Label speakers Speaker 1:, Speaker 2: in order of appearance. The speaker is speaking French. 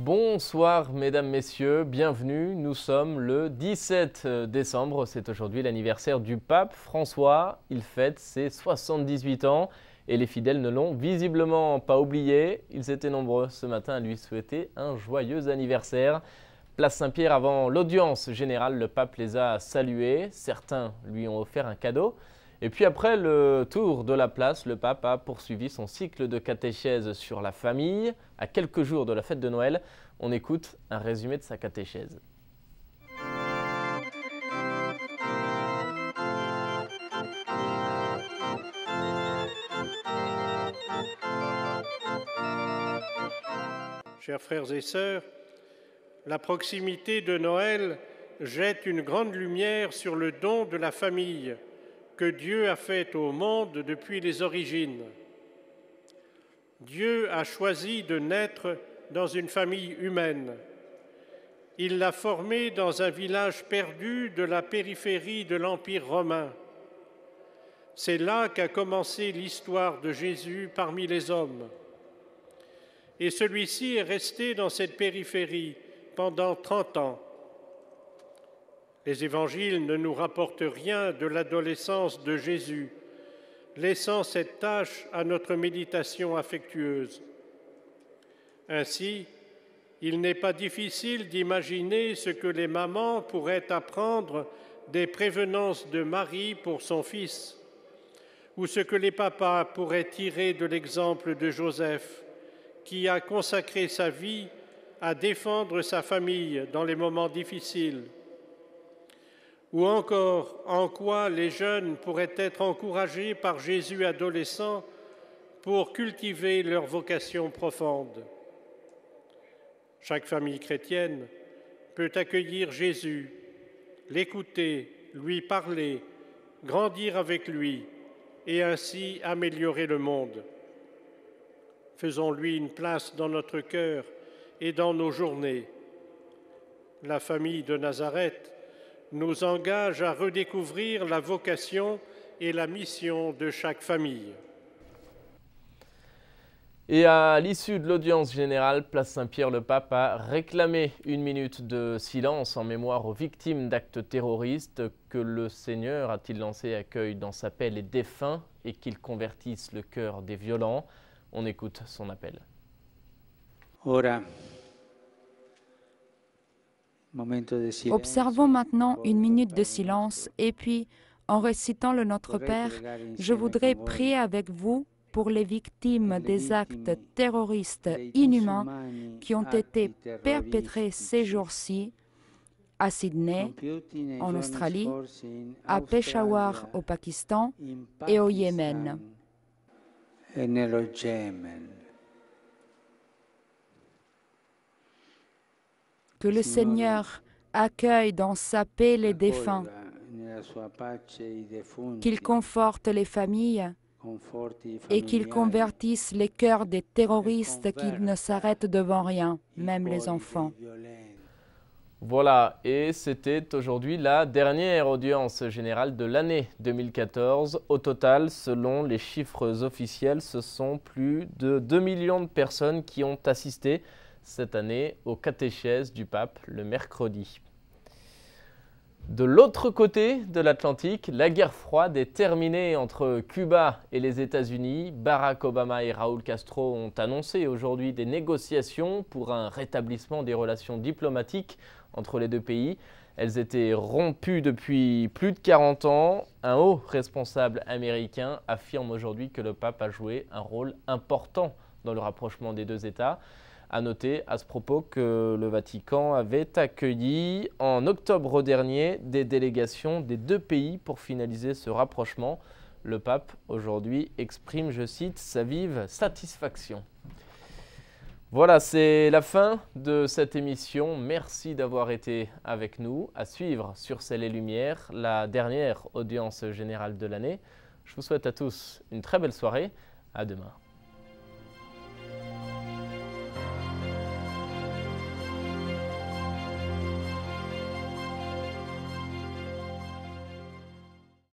Speaker 1: Bonsoir mesdames, messieurs, bienvenue. Nous sommes le 17 décembre, c'est aujourd'hui l'anniversaire du pape François. Il fête ses 78 ans et les fidèles ne l'ont visiblement pas oublié. Ils étaient nombreux ce matin à lui souhaiter un joyeux anniversaire. Place Saint-Pierre, avant l'audience générale, le pape les a salués. Certains lui ont offert un cadeau. Et puis après le tour de la place, le pape a poursuivi son cycle de catéchèse sur la famille. À quelques jours de la fête de Noël, on écoute un résumé de sa catéchèse.
Speaker 2: Chers frères et sœurs, la proximité de Noël jette une grande lumière sur le don de la famille que Dieu a fait au monde depuis les origines. Dieu a choisi de naître dans une famille humaine. Il l'a formée dans un village perdu de la périphérie de l'Empire romain. C'est là qu'a commencé l'histoire de Jésus parmi les hommes. Et celui-ci est resté dans cette périphérie pendant 30 ans. Les évangiles ne nous rapportent rien de l'adolescence de Jésus, laissant cette tâche à notre méditation affectueuse. Ainsi, il n'est pas difficile d'imaginer ce que les mamans pourraient apprendre des prévenances de Marie pour son fils, ou ce que les papas pourraient tirer de l'exemple de Joseph, qui a consacré sa vie à défendre sa famille dans les moments difficiles. Ou encore, en quoi les jeunes pourraient être encouragés par Jésus adolescent pour cultiver leur vocation profonde. Chaque famille chrétienne peut accueillir Jésus, l'écouter, lui parler, grandir avec lui et ainsi améliorer le monde. Faisons-lui une place dans notre cœur et dans nos journées. La famille de Nazareth nous engage à redécouvrir la vocation et la mission de chaque famille.
Speaker 1: Et à l'issue de l'audience générale, Place Saint-Pierre, le pape a réclamé une minute de silence en mémoire aux victimes d'actes terroristes. Que le Seigneur, a-t-il lancé, accueille dans sa paix les défunts et qu'il convertisse le cœur des violents. On écoute son appel.
Speaker 3: Observons maintenant une minute de silence et puis, en récitant le Notre Père, je voudrais prier avec vous pour les victimes des actes terroristes inhumains qui ont été perpétrés ces jours-ci à Sydney, en Australie, à Peshawar au Pakistan et au Yémen. Que le Seigneur accueille dans sa paix les défunts, qu'il conforte les familles et qu'il convertisse les cœurs des terroristes qui ne s'arrêtent devant rien, même les enfants.
Speaker 1: Voilà, et c'était aujourd'hui la dernière audience générale de l'année 2014. Au total, selon les chiffres officiels, ce sont plus de 2 millions de personnes qui ont assisté cette année aux catéchèses du pape le mercredi. De l'autre côté de l'Atlantique, la guerre froide est terminée entre Cuba et les États-Unis. Barack Obama et Raúl Castro ont annoncé aujourd'hui des négociations pour un rétablissement des relations diplomatiques entre les deux pays. Elles étaient rompues depuis plus de 40 ans. Un haut responsable américain affirme aujourd'hui que le pape a joué un rôle important dans le rapprochement des deux États. À noter à ce propos que le Vatican avait accueilli en octobre dernier des délégations des deux pays pour finaliser ce rapprochement. Le pape aujourd'hui exprime, je cite, sa vive satisfaction. Voilà, c'est la fin de cette émission. Merci d'avoir été avec nous. À suivre sur Ciel et Lumière, la dernière audience générale de l'année. Je vous souhaite à tous une très belle soirée. À demain.